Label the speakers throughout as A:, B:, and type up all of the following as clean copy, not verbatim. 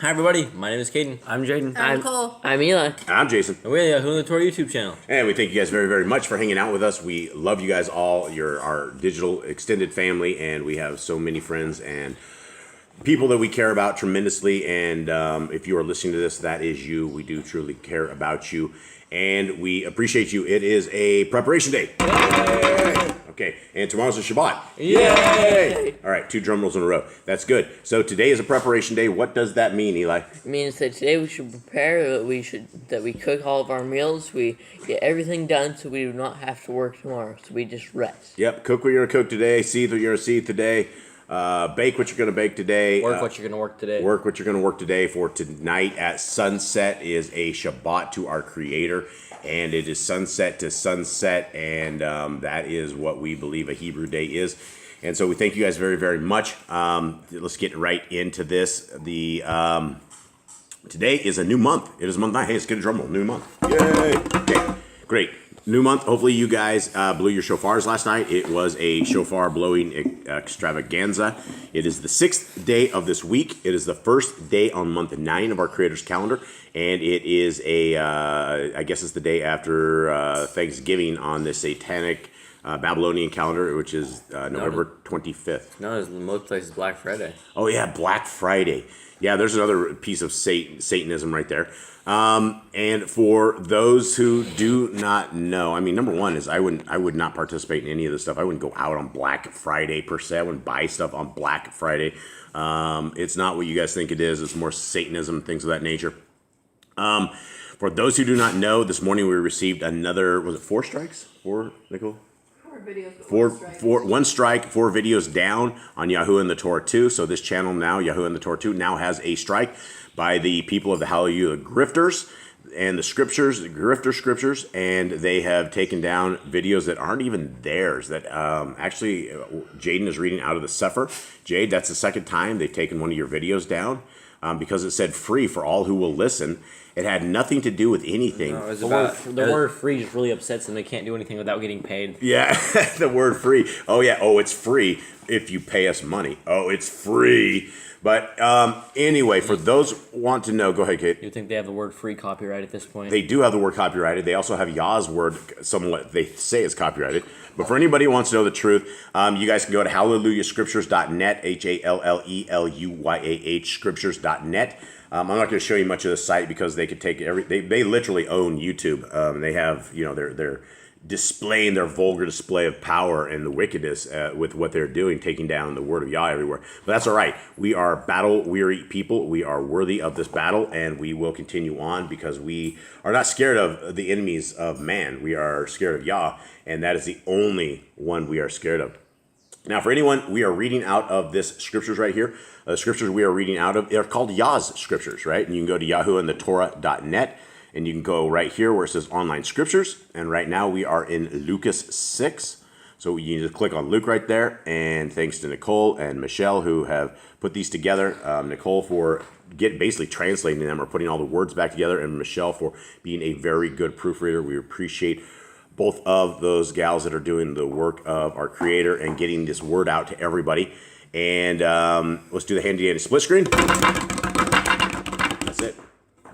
A: Hi everybody, my name is Caden.
B: I'm Jaden.
C: I'm Nicole.
B: I'm Eli.
D: I'm Jason.
A: And we're the Yahushua and the Torah YouTube channel.
D: And we thank you guys very, very much for hanging out with us. We love you guys all. You're our digital extended family, and we have so many friends and people that we care about tremendously. And if you are listening to this, that is you. We do truly care about you, and we appreciate you. It is a preparation day. Yay! Okay, and tomorrow's a Shabbat.
A: Yay!
D: All right, 2 drum rolls in a row. That's good. So today is a preparation day. What does that mean, Eli?
B: It means that today we should prepare, that we cook all of our meals, we get everything done so we do not have to work tomorrow, so we just rest.
D: Yep, cook what you're going to cook today, seethe what you're going to seethe today, bake what you're going to bake today.
A: Work what you're going to work today.
D: Work what you're going to work today. For tonight at sunset is a Shabbat to our Creator. And it is sunset to sunset, and that is what we believe a Hebrew day is. And so we thank you guys very, very much. Let's get right into this. Today is a new month. It is month 9. Hey, let's get a drum roll. New month. Yay! Okay, great. New month. Hopefully you guys blew your shofars last night. It was a shofar blowing extravaganza. It is the 6th day of this week. It is the first day on month 9 of our Creator's calendar. And it is I guess it's the day after Thanksgiving on the satanic Babylonian calendar, which is November 25th.
A: No, it's in most places Black Friday.
D: Oh, yeah, Black Friday. Yeah, there's another piece of Satanism right there. And for those who do not know, I mean, number one is I would not participate in any of this stuff. I wouldn't go out on Black Friday per se. I wouldn't buy stuff on Black Friday. It's not what you guys think it is. It's more Satanism, things of that nature. For those who do not know, this morning we received another, was it 4 strikes? 4, Nicole?
C: 4 videos.
D: 1 strike, 4 videos down on Yahuwah and the Torah 2. So this channel now, Yahuwah and the Torah 2, now has a strike by the people of the Hallelujah Grifters and the Scriptures, the Grifter Scriptures, and they have taken down videos that aren't even theirs. That actually, Jaden is reading out of the Sefer. Jade, that's the second time they've taken one of your videos down because it said free for all who will listen. It had nothing to do with anything.
A: No, the word free just really upsets them. They can't do anything without getting paid.
D: Yeah, the word free. Oh, yeah. Oh, it's free if you pay us money. Oh, it's free. But anyway, for those who want to know, go ahead, Kate.
A: You think they have the word free copyright at this point?
D: They do have the word copyrighted. They also have Yah's word, somewhat they say is copyrighted. But for anybody who wants to know the truth, you guys can go to hallelujahscriptures.net, HALLELUYAH scriptures.net. I'm not going to show you much of the site because they could take they literally own YouTube. They have, they're displaying their vulgar display of power and the wickedness with what they're doing, taking down the word of Yah everywhere. But that's all right. We are battle-weary people. We are worthy of this battle, and we will continue on because we are not scared of the enemies of man. We are scared of Yah, and that is the only one we are scared of. Now, for anyone, we are reading out of this scriptures right here. The scriptures we are reading out of, they're called Yah's scriptures, right? And you can go to yahuwahandthetorah.net, and you can go right here where it says online scriptures. And right now we are in Lucas 6. So you need to click on Luke right there. And thanks to Nicole and Michelle who have put these together. Nicole for basically translating them or putting all the words back together, and Michelle for being a very good proofreader. We appreciate both of those gals that are doing the work of our Creator and getting this word out to everybody. And let's do the handy-dandy split screen. That's it.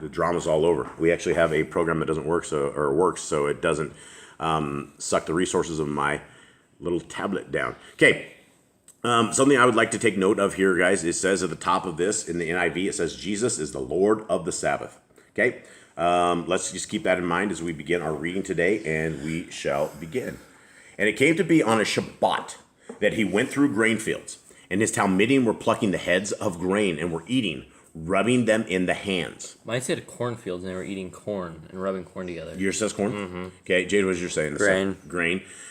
D: The drama's all over. We actually have a program that doesn't work, so it doesn't suck the resources of my little tablet down. Okay. Something I would like to take note of here, guys. It says at the top of this in the NIV, it says Jesus is the Lord of the Sabbath. Okay. Let's just keep that in mind as we begin our reading today, and we shall begin. And it came to be on a Shabbat that he went through grain fields, and his Talmidim were plucking the heads of grain and were eating, rubbing them in the hands.
A: Mine said cornfields, and they were eating corn and rubbing corn together.
D: Yours says corn? Mm-hmm. Okay, Jade, what was yours saying? Grain.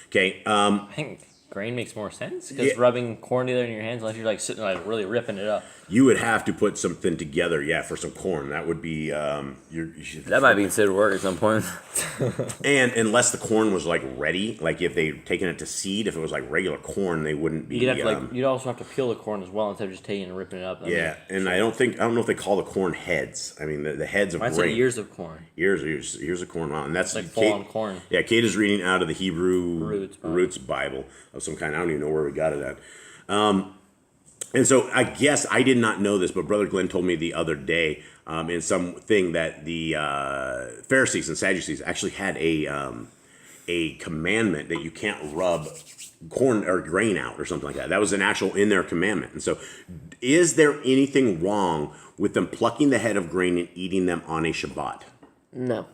D: Okay.
A: I think grain makes more sense because rubbing corn together in your hands, unless you're like sitting like really ripping it up.
D: You would have to put something together, for some corn. That would be
B: that might be considered work at some point.
D: And unless the corn was like ready, like if they'd taken it to seed, if it was like regular corn, they wouldn't be.
A: You'd also have to peel the corn as well instead of just taking and ripping it up.
D: And I don't know if they call the corn heads. I mean the heads of grain.
A: I'd say ears of corn.
D: Ears of corn. And that's
A: like full on corn.
D: Yeah, Kate is reading out of the Hebrew Roots Bible of some kind. I don't even know where we got it at. And so I guess I did not know this, but Brother Glenn told me the other day in something that the Pharisees and Sadducees actually had a commandment that you can't rub corn or grain out or something like that. That was an actual in their commandment. And so is there anything wrong with them plucking the head of grain and eating them on a Shabbat?
B: No.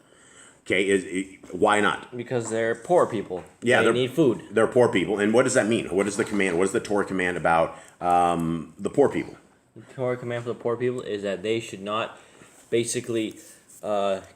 D: Okay, why not?
A: Because they're poor people.
D: Yeah,
A: they need food.
D: They're poor people. And what does that mean? What is the command? What is the Torah command about the poor people?
A: The Torah command for the poor people is that they should not basically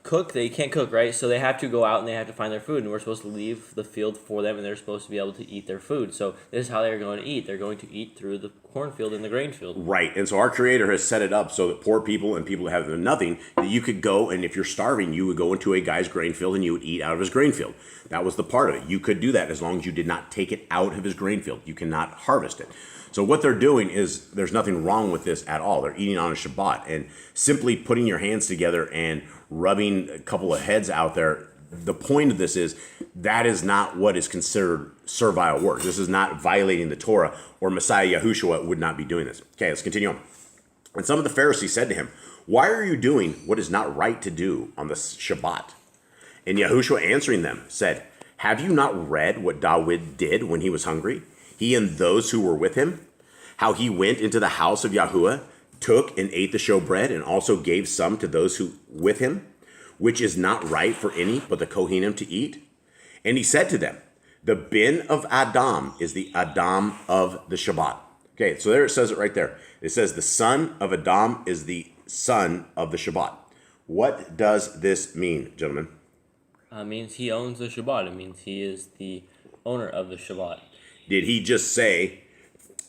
A: cook. They can't cook, right? So they have to go out and they have to find their food. And we're supposed to leave the field for them, and they're supposed to be able to eat their food. So this is how they're going to eat. They're going to eat through the cornfield and the grain field.
D: Right. And so our Creator has set it up so that poor people and people who have nothing, that you could go, and if you're starving, you would go into a guy's grain field and you would eat out of his grain field. That was the part of it. You could do that as long as you did not take it out of his grain field. You cannot harvest it. So what they're doing is, there's nothing wrong with this at all. They're eating on a Shabbat, and simply putting your hands together and rubbing a couple of heads out there. The point of this is that is not what is considered servile work. This is not violating the Torah, or Messiah Yahushua would not be doing this. Okay, let's continue on. And some of the Pharisees said to him, "Why are you doing what is not right to do on the Shabbat?" And Yahushua answering them said, "Have you not read what David did when he was hungry? He and those who were with him, how he went into the house of Yahuwah, took and ate the showbread, and also gave some to those who with him, which is not right for any but the Kohanim to eat? And he said to them, the bin of Adam is the Adam of the Shabbat." Okay, so there it says it right there. It says the son of Adam is the son of the Shabbat. What does this mean, gentlemen?
A: It means he owns the Shabbat. It means he is the owner of the Shabbat.
D: Did he just say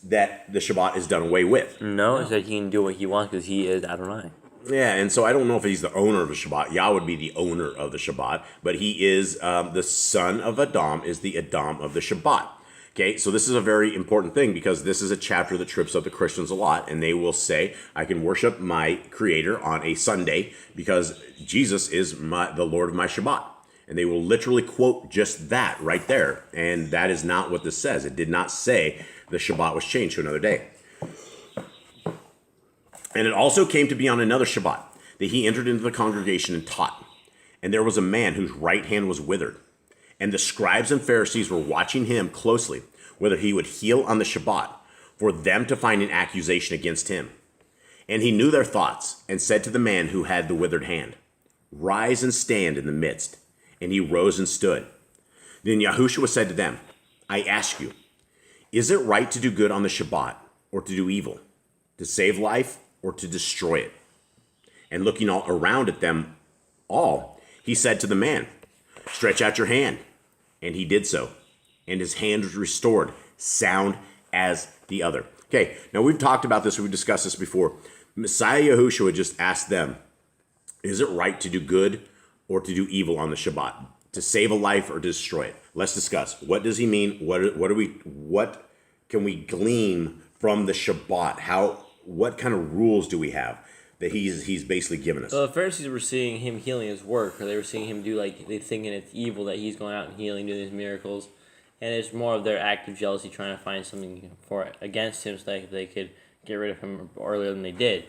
D: that the Shabbat is done away with?
A: No, it's that he can do what he wants because he is Adonai.
D: Yeah, and so I don't know if he's the owner of the Shabbat. Yah would be the owner of the Shabbat, but he is the son of Adam, is the Adam of the Shabbat. Okay, so this is a very important thing, because this is a chapter that trips up the Christians a lot, and they will say, I can worship my Creator on a Sunday because Jesus is the Lord of my Shabbat. And they will literally quote just that right there, and that is not what this says. It did not say the Shabbat was changed to another day. And it also came to be on another Shabbat that he entered into the congregation and taught. And there was a man whose right hand was withered. And the scribes and Pharisees were watching him closely, whether he would heal on the Shabbat, for them to find an accusation against him. And he knew their thoughts, and said to the man who had the withered hand, "Rise and stand in the midst." And he rose and stood. Then Yahushua said to them, "I ask you, is it right to do good on the Shabbat, or to do evil, to save life, or to destroy it?" And looking all around at them all, he said to the man, "Stretch out your hand." And he did so. And his hand was restored, sound as the other. Okay, now we've talked about this, we've discussed this before. Messiah Yahushua just asked them, is it right to do good or to do evil on the Shabbat? To save a life or to destroy it? Let's discuss. What does he mean? What can we glean from the Shabbat? What kind of rules do we have that he's basically given us?
A: So the Pharisees were seeing him healing his work, or they were seeing him do, like, they thinking it's evil that he's going out and healing, doing these miracles. And it's more of their act of jealousy, trying to find something against him so that they could get rid of him earlier than they did.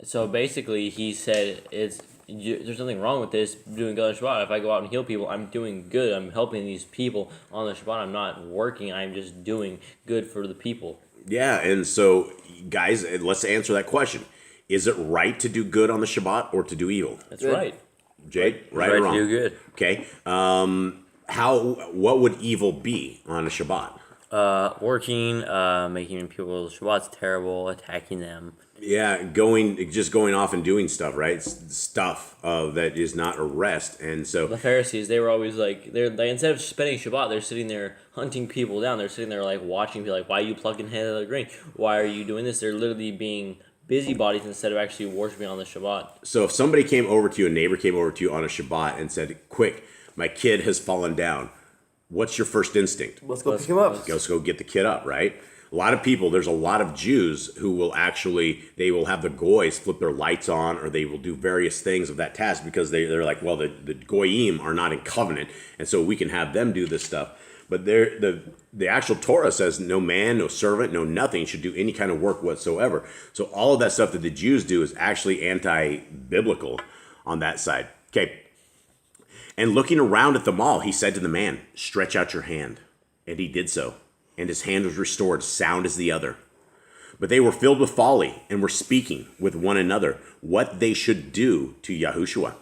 A: So basically, he said, there's nothing wrong with this, doing good on Shabbat. If I go out and heal people, I'm doing good. I'm helping these people on the Shabbat. I'm not working. I'm just doing good for the people.
D: Yeah, and so, guys, let's answer that question. Is it right to do good on the Shabbat or to do evil?
A: That's right.
D: Jade, right or wrong?
A: To do good.
D: Okay. What would evil be on a Shabbat?
A: Working, making people's Shabbat's terrible, attacking them.
D: Yeah, just going off and doing stuff, right? Stuff that is not a rest, and so
A: the Pharisees, they were always like, instead of spending Shabbat, they're sitting there hunting people down. They're sitting there like watching people, like, why are you plucking head of the grain? Why are you doing this? They're literally being busybodies instead of actually worshiping on the Shabbat.
D: So if somebody came over to you, a neighbor came over to you on a Shabbat and said, "Quick, my kid has fallen down," what's your first instinct?
C: Let's go pick him up.
D: Let's go get the kid up, right? A lot of people, there's a lot of Jews who will they will have the goys flip their lights on, or they will do various things of that task because they're like, well, the goyim are not in covenant, and so we can have them do this stuff. But the actual Torah says no man, no servant, no nothing should do any kind of work whatsoever. So all of that stuff that the Jews do is actually anti-biblical on that side. Okay. And looking around at them all, he said to the man, "Stretch out your hand." And he did so. And his hand was restored, sound as the other. But they were filled with folly and were speaking with one another what they should do to Yahushua.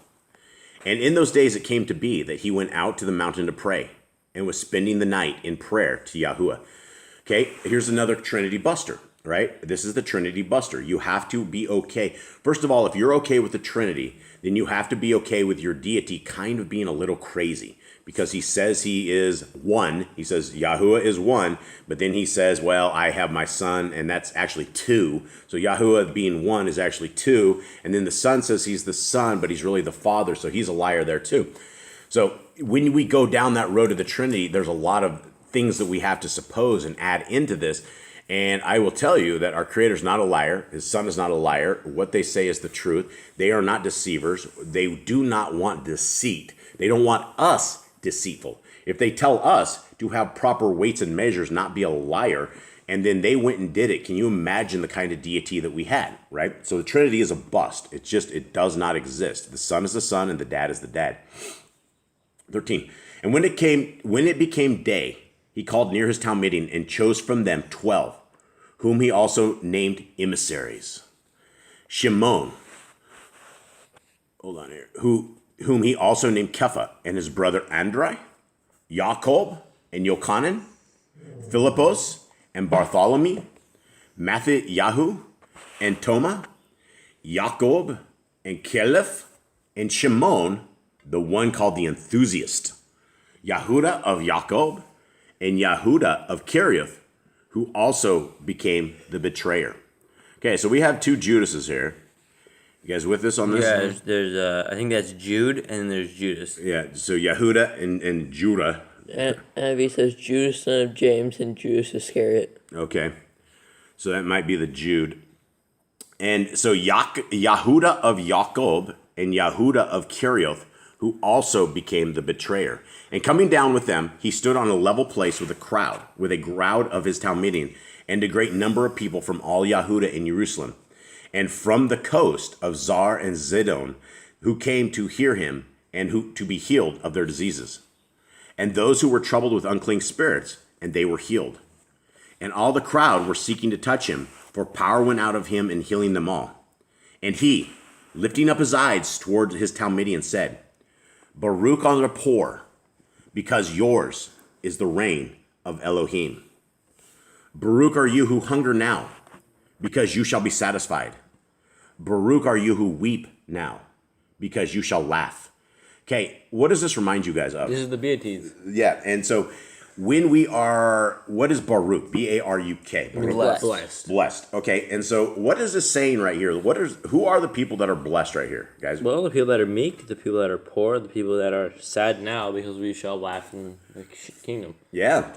D: And in those days it came to be that he went out to the mountain to pray and was spending the night in prayer to Yahuwah. Okay, here's another Trinity buster, right? This is the Trinity buster. You have to be okay. First of all, if you're okay with the Trinity, then you have to be okay with your deity kind of being a little crazy. Because he says he is one. He says Yahuwah is one, but then he says, well, I have my son, and that's actually two. So Yahuwah being one is actually two. And then the son says he's the son, but he's really the father. So he's a liar there too. So when we go down that road of the Trinity, there's a lot of things that we have to suppose and add into this. And I will tell you that our Creator's not a liar. His son is not a liar. What they say is the truth. They are not deceivers. They do not want deceit. They don't want us deceitful. If they tell us to have proper weights and measures, not be a liar, and then they went and did it, can you imagine the kind of deity that we had, right? So the Trinity is a bust. It does not exist. The Son is the Son and the Dad is the Dad. 13. And when it became day, he called near his town meeting and chose from them 12, whom he also named emissaries. Shimon, hold on here, whom he also named Kepha, and his brother Andri, Jacob and Yochanan, Philippos and Bartholomew, Matthiyahu and Toma, Jacob and Caliph, and Shimon, the one called the enthusiast, Yahuda of Jacob, and Yahuda of Kirioth, who also became the betrayer. Okay, so we have two Judases here. You guys with us on this?
A: Yeah, there's I think that's Jude, and there's Judas.
D: Yeah, so Yahuda and Judah.
B: And he says Judas, son of James, and Judas Iscariot.
D: Okay, so that might be the Jude. And so Yahuda of Jacob and Yahuda of Kirioth, who also became the betrayer. And coming down with them, he stood on a level place with a crowd of his town meeting, and a great number of people from all Yahuda and Jerusalem, and from the coast of Zar and Zidon, who came to hear him and who to be healed of their diseases. And those who were troubled with unclean spirits, and they were healed. And all the crowd were seeking to touch him, for power went out of him in healing them all. And he, lifting up his eyes toward his Talmudian, said, Baruch are the poor, because yours is the reign of Elohim. Baruch are you who hunger now, because you shall be satisfied. Baruch are you who weep now, because you shall laugh. Okay, what does this remind you guys of?
A: This is the Beatitudes.
D: Yeah, and so when we are, what is Baruch? B-A-R-U-K.
A: Blessed.
D: Blessed. Okay, and so what is this saying right here? Who are the people that are blessed right here, guys?
A: Well, the people that are meek, the people that are poor, the people that are sad now, because we shall laugh in the kingdom.
D: Yeah.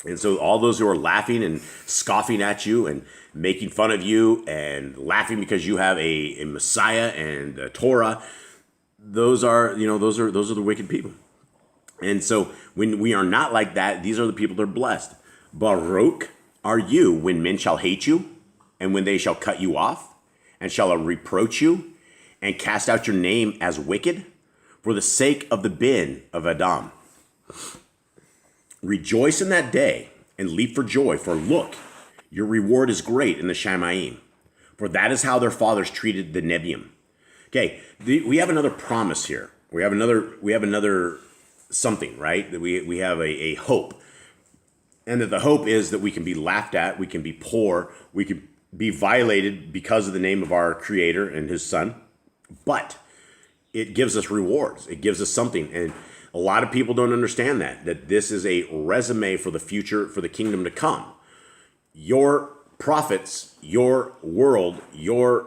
D: And so all those who are laughing and scoffing at you and making fun of you and laughing because you have a Messiah and a Torah, those are the wicked people. And so when we are not like that, these are the people that are blessed. Baruch are you when men shall hate you, and when they shall cut you off, and shall reproach you, and cast out your name as wicked, for the sake of the bin of Adam. Rejoice in that day, and leap for joy, for look, your reward is great in the Shamayim, for that is how their fathers treated the Nebiim. Okay, we have another promise here. We have another something, right? That we have a hope. And that the hope is that we can be laughed at, we can be poor, we can be violated because of the name of our Creator and His Son. But it gives us rewards. It gives us something. And a lot of people don't understand that this is a resume for the future, for the kingdom to come. Your prophets, your world, your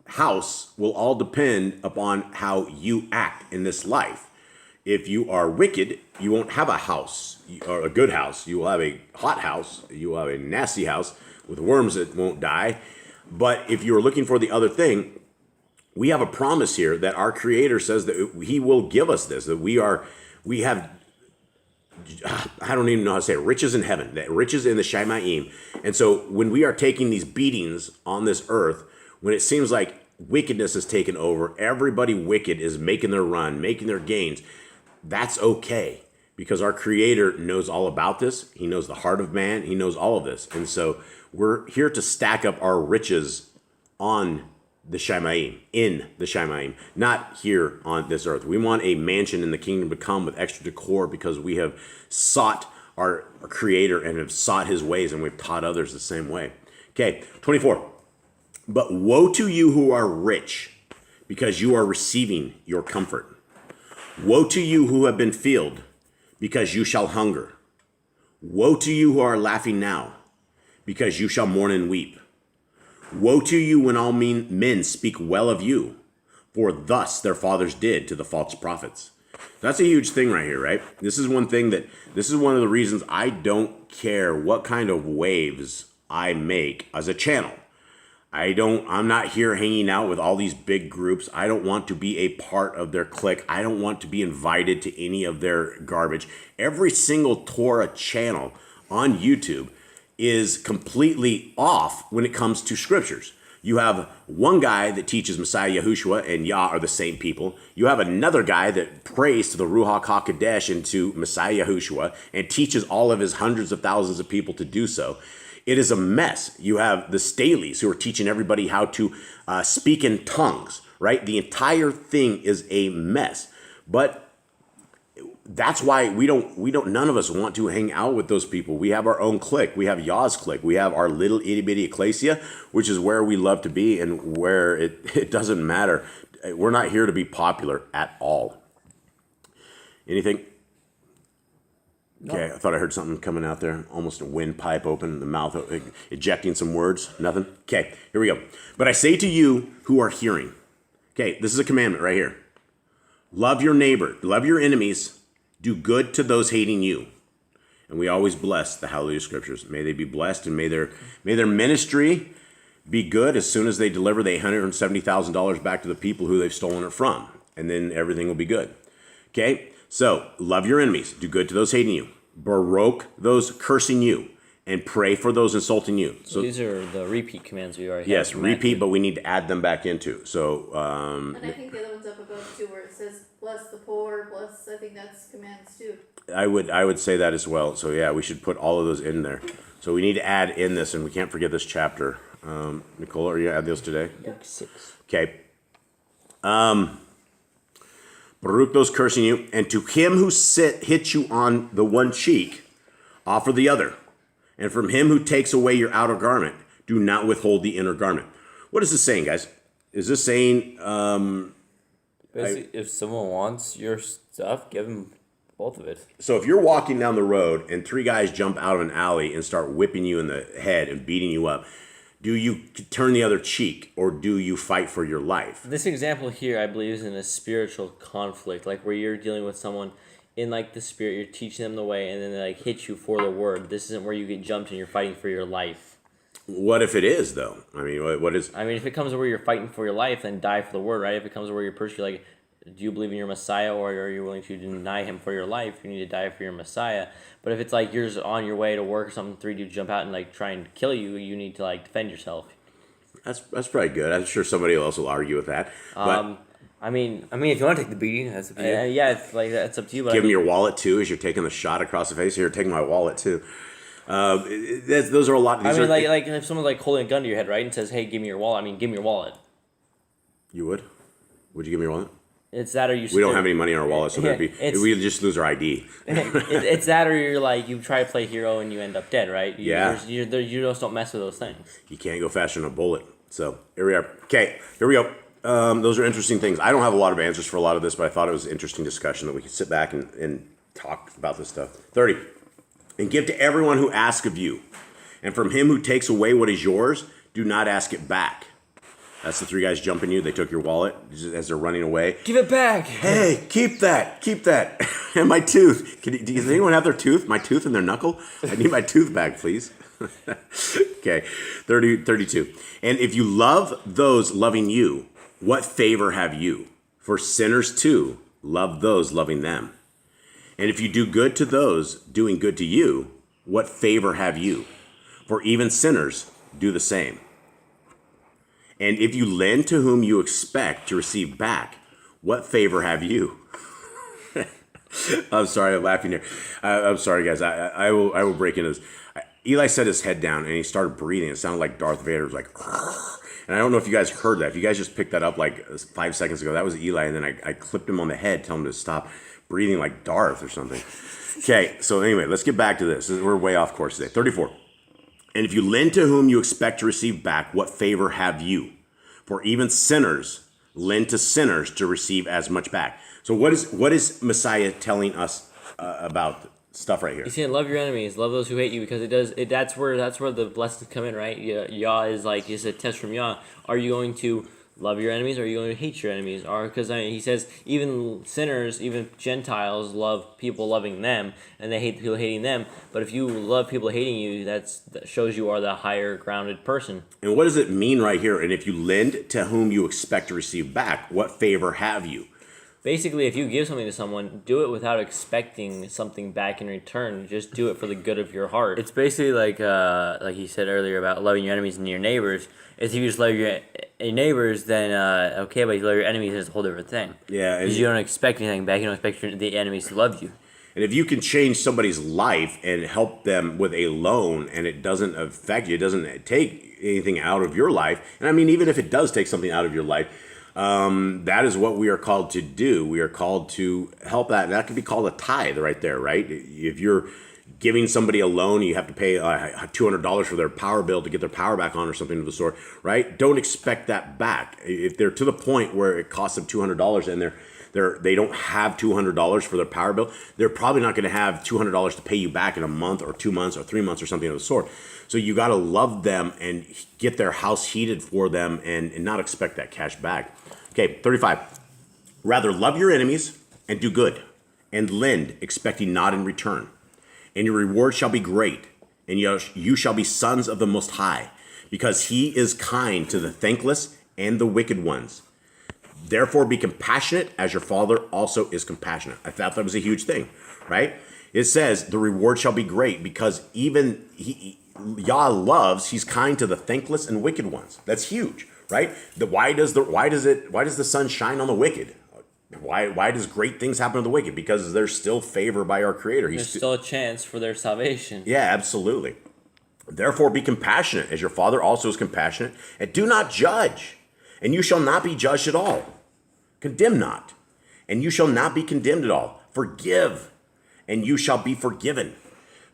D: house will all depend upon how you act in this life. If you are wicked, you won't have a house, or a good house. You will have a hot house. You will have a nasty house with worms that won't die. But if you're looking for the other thing, we have a promise here that our Creator says that He will give us this, that we have I don't even know how to say it, riches in heaven, riches in the Shamayim. And so when we are taking these beatings on this earth, when it seems like wickedness has taken over, everybody wicked is making their run, making their gains, that's okay, because our Creator knows all about this. He knows the heart of man. He knows all of this. And so we're here to stack up our riches on the Shamayim, in the Shamayim, not here on this earth. We want a mansion in the kingdom to come with extra decor, because we have sought our Creator and have sought his ways, and we've taught others the same way. Okay, 24. But woe to you who are rich, because you are receiving your comfort. Woe to you who have been filled, because you shall hunger. Woe to you who are laughing now, because you shall mourn and weep. Woe to you when all men speak well of you, for thus their fathers did to the false prophets. That's a huge thing right here, right? This is one of the reasons I don't care what kind of waves I make as a channel. I'm not here hanging out with all these big groups. I don't want to be a part of their clique. I don't want to be invited to any of their garbage. Every single Torah channel on YouTube is completely off when it comes to scriptures. You have one guy that teaches Messiah Yahushua and Yah are the same people. You have another guy that prays to the Ruach HaKodesh and to Messiah Yahushua and teaches all of his hundreds of thousands of people to do so. It is a mess. You have the Staleys who are teaching everybody how to speak in tongues, right? The entire thing is a mess. But that's why none of us want to hang out with those people. We have our own clique. We have Yah's clique. We have our little itty bitty ecclesia, which is where we love to be and where it doesn't matter. We're not here to be popular at all. Anything? No. Okay, I thought I heard something coming out there. Almost a windpipe open, the mouth ejecting some words. Nothing? Okay, here we go. But I say to you who are hearing. Okay, this is a commandment right here. Love your neighbor. Love your enemies. Do good to those hating you. And we always bless the Hallelujah Scriptures. May they be blessed, and may their ministry be good as soon as they deliver the $170,000 back to the people who they've stolen it from. And then everything will be good. Okay? So, love your enemies. Do good to those hating you. Baroque those cursing you. And pray for those insulting you.
A: So these are the repeat commands we already have.
D: Yes, repeat, but we need to add them back into. So,
C: and I think the other one's up above too, where it says, bless the poor, bless, I think that's commands too.
D: I would say that as well. So yeah, we should put all of those in there. So we need to add in this, and we can't forget this chapter. Nicola, are you going to add those today?
A: Book 6.
D: Okay. Baruch those cursing you, and to him who hits you on the one cheek, offer the other. And from him who takes away your outer garment, do not withhold the inner garment. What is this saying, guys? Is this saying...
A: Basically, if someone wants your stuff, give them both of it.
D: So if you're walking down the road and 3 guys jump out of an alley and start whipping you in the head and beating you up, do you turn the other cheek, or do you fight for your life?
A: This example here, I believe, is in a spiritual conflict, like where you're dealing with someone in like the spirit, you're teaching them the way, and then they like hit you for the word. This isn't where you get jumped and you're fighting for your life.
D: What if it is, though? I mean, what is...
A: I mean, if it comes to where you're fighting for your life, then die for the word, right? If it comes to where you're personally like, do you believe in your Messiah, or are you willing to deny him for your life? You need to die for your Messiah. But if it's like you're just on your way to work or something, 3 dudes jump out and like try and kill you, you need to like defend yourself.
D: That's probably good. I'm sure somebody else will argue with that. But
A: I mean,
B: if you want to take the beating, that's up to you.
A: Yeah, it's like that's up to you. But
D: give them your wallet too, as you're taking the shot across the face. Here, take my wallet too. Those are a lot.
A: Like if someone's like holding a gun to your head, right, and says, "Hey, give me your wallet." I mean, give me your wallet.
D: You would? Would you give me your wallet?
A: It's that, or you.
D: We don't have any money in our wallet, so we just lose our ID.
A: It's that, or you're like you try to play hero and you end up dead, right? You just don't mess with those things.
D: You can't go faster than a bullet. So here we are. Okay, here we go. Those are interesting things. I don't have a lot of answers for a lot of this, but I thought it was an interesting discussion that we could sit back and talk about this stuff. 30. And give to everyone who asks of you. And from him who takes away what is yours, do not ask it back. That's the 3 guys jumping you. They took your wallet as they're running away.
A: Give it back.
D: Hey, keep that. Keep that. And my tooth. Does anyone have their tooth? My tooth and their knuckle? I need my tooth back, please. Okay, 32. And if you love those loving you, what favor have you? For sinners too love those loving them. And if you do good to those doing good to you, what favor have you? For even sinners do the same. And if you lend to whom you expect to receive back, what favor have you? I'm sorry, I'm laughing here. I'm sorry, guys. I will break into this. Eli set his head down and he started breathing. It sounded like Darth Vader was like, and I don't know if you guys heard that. If you guys just picked that up like 5 seconds ago, that was Eli. And then I clipped him on the head, telling him to stop breathing like Darth or something. Okay, so anyway, let's get back to this. We're way off course today. 34. And if you lend to whom you expect to receive back, what favor have you? For even sinners lend to sinners to receive as much back. So what is Messiah telling us about stuff right here?
A: He's saying, love your enemies, love those who hate you, because that's where the blessings come in, right? Yah is like, it's a test from Yah. Are you going to love your enemies, or are you going to hate your enemies? Or because he says even sinners, even Gentiles love people loving them, and they hate people hating them. But if you love people hating you, that shows you are the higher grounded person.
D: And what does it mean right here? And if you lend to whom you expect to receive back, what favor have you?
A: Basically, if you give something to someone, do it without expecting something back in return. Just do it for the good of your heart. It's basically like he said earlier about loving your enemies and your neighbors. If you just love your neighbors, then okay, but you love your enemies, it's a whole different thing.
D: Yeah.
A: Because you don't expect anything back. You don't expect the enemies to love you.
D: And if you can change somebody's life and help them with a loan and it doesn't affect you, it doesn't take anything out of your life. And I mean, even if it does take something out of your life, that is what we are called to do. We are called to help that. And that could be called a tithe right there, right? If you're giving somebody a loan, you have to pay $200 for their power bill to get their power back on or something of the sort, right? Don't expect that back. If they're to the point where it costs them $200 and they don't have $200 for their power bill, they're probably not going to have $200 to pay you back in a month or 2 months or 3 months or something of the sort. So you got to love them and get their house heated for them and not expect that cash back. Okay, 35. Rather love your enemies and do good and lend, expecting not in return. And your reward shall be great, and you shall be sons of the Most High, because he is kind to the thankless and the wicked ones. Therefore be compassionate as your Father also is compassionate. I thought that was a huge thing, right? It says the reward shall be great because even Yah loves, he's kind to the thankless and wicked ones. That's huge, right? Why does the sun shine on the wicked? Why does great things happen to the wicked? Because there's still favor by our Creator.
A: There's still a chance for their salvation.
D: Yeah, absolutely. Therefore be compassionate as your Father also is compassionate, and do not judge, and you shall not be judged at all. Condemn not, and you shall not be condemned at all. Forgive, and you shall be forgiven.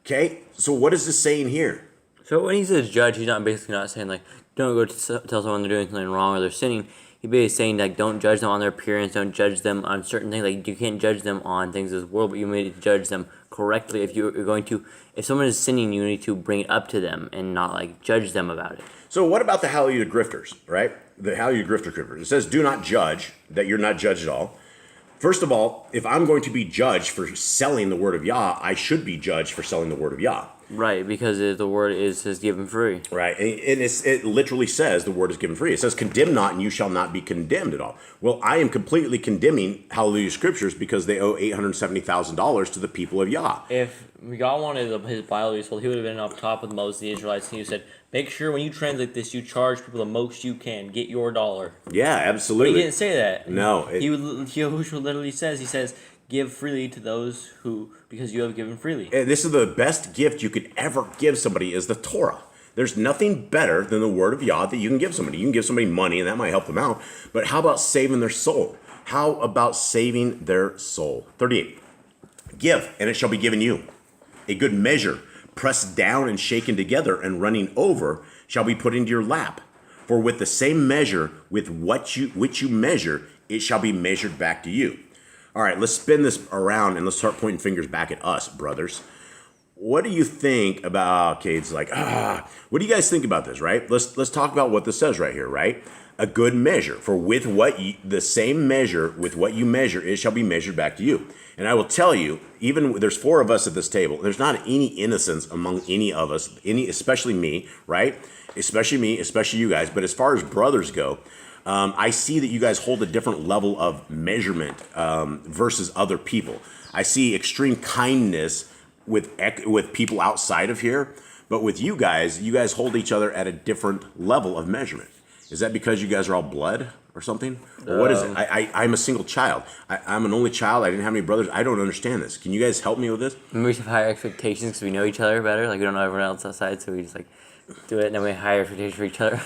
D: Okay, so what is this saying here?
A: So when he says judge, he's basically not saying like, don't go tell someone they're doing something wrong or they're sinning. He's basically saying like, don't judge them on their appearance, don't judge them on certain things. Like you can't judge them on things of this world, but you need to judge them correctly. If someone is sinning, you need to bring it up to them and not like judge them about it.
D: So what about the Hallelujah Grifters, right? The Hallelujah Grifter Grifters. It says, do not judge, that you're not judged at all. First of all, if I'm going to be judged for selling the word of Yah, I should be judged for selling the word of Yah.
A: Right, because the word is given free.
D: Right, and it literally says the word is given free. It says, condemn not, and you shall not be condemned at all. Well, I am completely condemning Hallelujah Scriptures because they owe $870,000 to the people of Yah.
A: If God wanted his Bible to be sold, he would have been up top with Moses, the Israelites, and he said, make sure when you translate this, you charge people the most you can. Get your dollar.
D: Yeah, absolutely.
A: But he didn't say that.
D: No.
A: Yahushua literally says, he says, give freely to those who, because you have given freely.
D: And this is the best gift you could ever give somebody is the Torah. There's nothing better than the word of Yah that you can give somebody. You can give somebody money, and that might help them out. But how about saving their soul? How about saving their soul? 38. Give, and it shall be given you. A good measure, pressed down and shaken together and running over, shall be put into your lap. For with the same measure with which you measure, it shall be measured back to you. All right, let's spin this around and let's start pointing fingers back at us, brothers. What do you think about, okay, it's like, what do you guys think about this, right? Let's talk about what this says right here, right? A good measure, for with the same measure with what you measure, it shall be measured back to you. And I will tell you, even there's 4 of us at this table, there's not any innocence among any of us, especially me, right? Especially me, especially you guys. But as far as brothers go, I see that you guys hold a different level of measurement versus other people. I see extreme kindness with people outside of here, but with you guys hold each other at a different level of measurement. Is that because you guys are all blood or something? Or what is it? I'm a single child. I'm an only child. I didn't have any brothers. I don't understand this. Can you guys help me with this?
E: Maybe we should have higher expectations because we know each other better. Like, we don't know everyone else outside, so we just, like, do it, and then we have higher expectations for each other.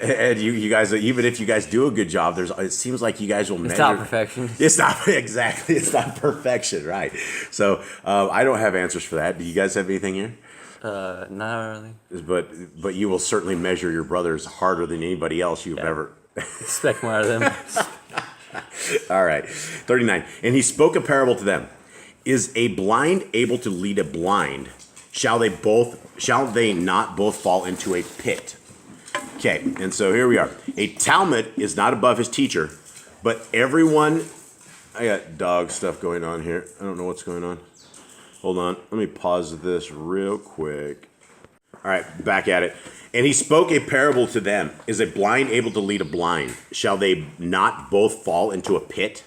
D: And you guys, even if you guys do a good job, it semes like you guys will measure.
E: It's not perfection.
D: It's not, exactly. It's not perfection, right? So I don't have answers for that. Do you guys have anything here?
E: Not really.
D: But you will certainly measure your brothers harder than anybody else you've ever.
E: Expect more of them.
D: All right. 39. And he spoke a parable to them. Is a blind able to lead a blind? Shall they not both fall into a pit? Okay, and so here we are. A Talmud is not above his teacher, but everyone. I got dog stuff going on here. I don't know what's going on. Hold on. Let me pause this real quick. All right, back at it. And he spoke a parable to them. Is a blind able to lead a blind? Shall they not both fall into a pit?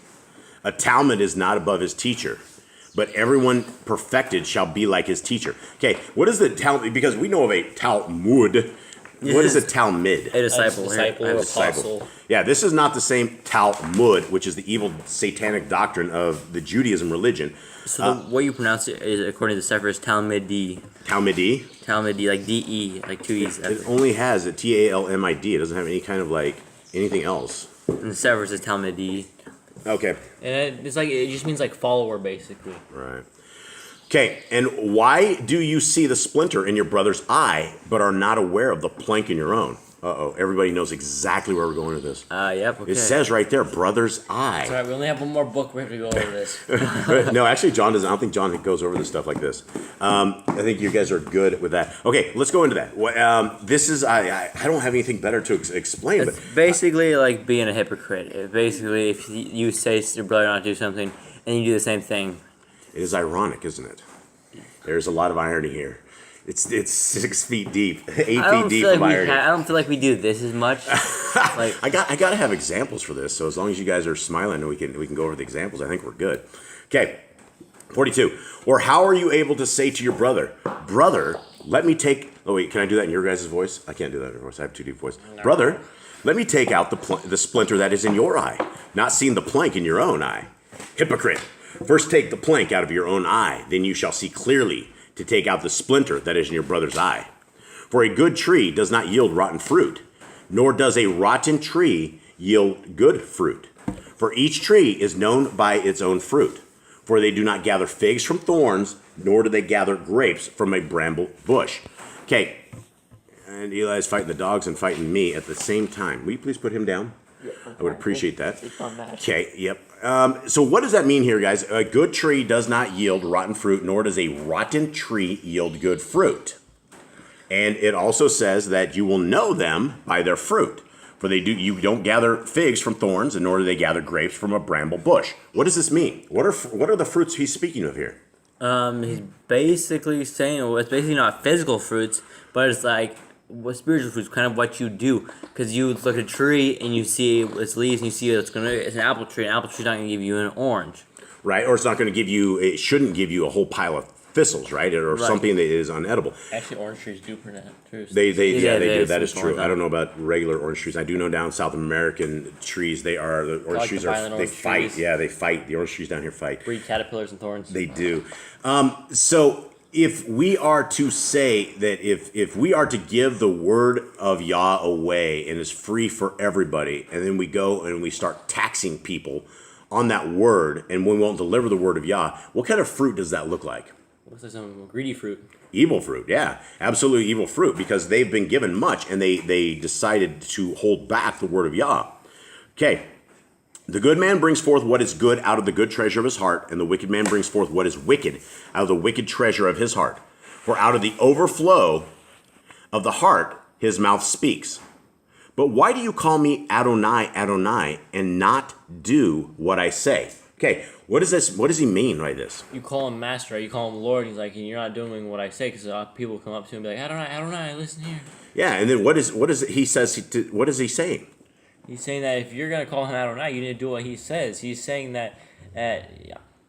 D: A Talmud is not above his teacher, but everyone perfected shall be like his teacher. Okay, what is the Talmud? Because we know of a Talmud. What is a Talmud?
E: A disciple.
A: Disciple, apostle.
D: Yeah, this is not the same Talmud, which is the evil satanic doctrine of the Judaism religion.
E: So the way you pronounce it is, according to the Sefer, is Talmudi.
D: Talmudi?
E: Talmudi, like D-E, like two E's.
D: It only has a Talmid. It doesn't have any kind of like anything else.
E: And the Sefer is Talmudi.
D: Okay.
A: And it just means like follower, basically.
D: Right. Okay, and why do you see the splinter in your brother's eye, but are not aware of the plank in your own? Uh-oh, everybody knows exactly where we're going with this.
E: Yep, okay.
D: It says right there, brother's eye.
A: Sorry, we only have one more book. We have to go over this.
D: No, actually, John doesn't. I don't think John goes over this stuff like this. I think you guys are good with that. Okay, let's go into that. This is, I don't have anything better to explain.
E: It's
D: but
E: basically like being a hypocrite. Basically, if you say to your brother not to do something, and you do the same thing.
D: It is ironic, isn't it? There's a lot of irony here. It's 6 feet deep, 8 feet deep of irony.
E: I don't feel like we do this as much. Like,
D: I got to have examples for this. So as long as you guys are smiling and we can go over the examples, I think we're good. Okay, 42. Or how are you able to say to your brother, brother, let me take? Oh wait, can I do that in your guys' voice? I can't do that in your voice. I have too deep voice. No. Brother, let me take out the splinter that is in your eye, not seeing the plank in your own eye. Hypocrite. First take the plank out of your own eye, then you shall see clearly to take out the splinter that is in your brother's eye. For a good tree does not yield rotten fruit, nor does a rotten tree yield good fruit. For each tree is known by its own fruit. For they do not gather figs from thorns, nor do they gather grapes from a bramble bush. Okay, and Eli's fighting the dogs and fighting me at the same time. Will you please put him down? I would appreciate that. Okay, yep. So what does that mean here, guys? A good tree does not yield rotten fruit, nor does a rotten tree yield good fruit. And it also says that you will know them by their fruit. For you don't gather figs from thorns, and nor do they gather grapes from a bramble bush. What does this mean? What are the fruits he's speaking of here?
E: He's basically saying, well, it's basically not physical fruits, but it's like what spiritual fruits, kind of what you do, because you look at a tree and you see its leaves and you see it's an apple tree. An apple tree's not going to give you an orange,
D: right? Or it's not going to give you. It shouldn't give you a whole pile of thistles, right? Or something that is unedible.
A: Actually, orange trees do produce.
D: They do. That is true. I don't know about regular orange trees. I do know down South American trees. The orange trees they fight. Yeah, they fight. The orange trees down here fight.
A: Breed caterpillars and thorns.
D: They do. So if we are to say that if we are to give the word of Yah away and it's free for everybody, and then we go and we start taxing people on that word, and we won't deliver the word of Yah, what kind of fruit does that look like?
A: Looks like some greedy fruit.
D: Evil fruit, yeah. Absolutely evil fruit, because they've been given much and they decided to hold back the word of Yah. Okay. The good man brings forth what is good out of the good treasure of his heart, and the wicked man brings forth what is wicked out of the wicked treasure of his heart. For out of the overflow of the heart his mouth speaks. But why do you call me Adonai, Adonai, and not do what I say? Okay, what is this? What does he mean by this?
A: You call him master, right? You call him Lord. He's like, and you're not doing what I say, because people come up to him and be like, Adonai, Adonai, listen here.
D: Yeah, and then what is he says? What is he saying?
A: He's saying that if you're going to call him Adonai, you need to do what he says. He's saying that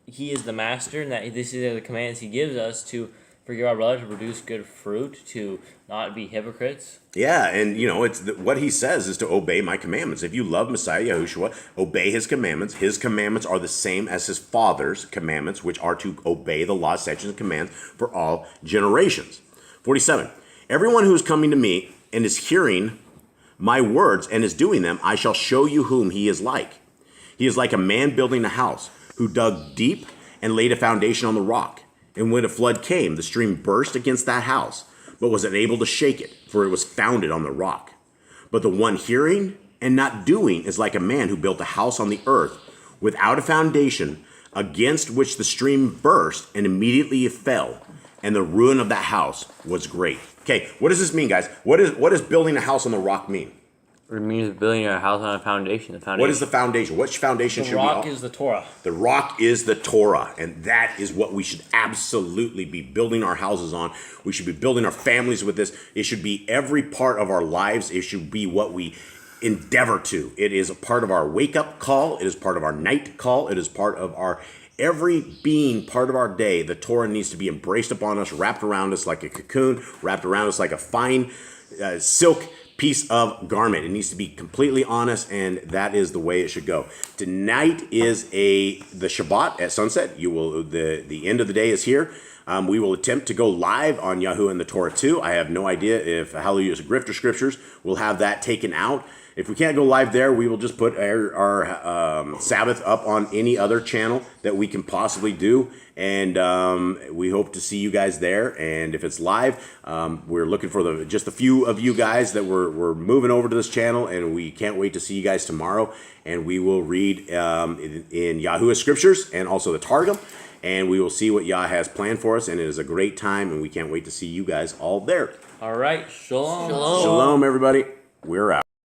A: he is the master and that this is the commands he gives us to forgive our brother, to produce good fruit, to not be hypocrites.
D: Yeah, and it's what he says is to obey my commandments. If you love Messiah Yahushua, obey his commandments. His commandments are the same as his Father's commandments, which are to obey the law, statutes, and commands for all generations. 47. Everyone who is coming to me and is hearing my words and is doing them, I shall show you whom he is like. He is like a man building a house who dug deep and laid a foundation on the rock. And when a flood came, the stream burst against that house, but was unable to shake it, for it was founded on the rock. But the one hearing and not doing is like a man who built a house on the earth without a foundation, against which the stream burst and immediately it fell, and the ruin of that house was great. Okay, what does this mean, guys? What does building a house on the rock mean?
E: It means building a house on a foundation.
D: What is the foundation? Which foundation should we?
A: The rock is the Torah.
D: The rock is the Torah, and that is what we should absolutely be building our houses on. We should be building our families with this. It should be every part of our lives. It should be what we endeavor to. It is a part of our wake-up call. It is part of our night call. It is part of our every being part of our day. The Torah needs to be embraced upon us, wrapped around us like a cocoon, wrapped around us like a fine silk piece of garment. It needs to be completely honest, and that is the way it should go. Tonight is the Shabbat at sunset. The end of the day is here. We will attempt to go live on Yahuwah and the Torah too. I have no idea if Hallelujah's Grifter Scriptures will have that taken out. If we can't go live there, we will just put our Sabbath up on any other channel that we can possibly do. And we hope to see you guys there. And if it's live, we're looking for just a few of you guys that we're moving over to this channel. And we can't wait to see you guys tomorrow. And we will read in Yahuwah Scriptures and also the Targum. And we will see what Yah has planned for us. And it is a great time. And we can't wait to see you guys all there.
A: All right. Shalom.
B: Shalom.
D: Shalom, everybody. We're out.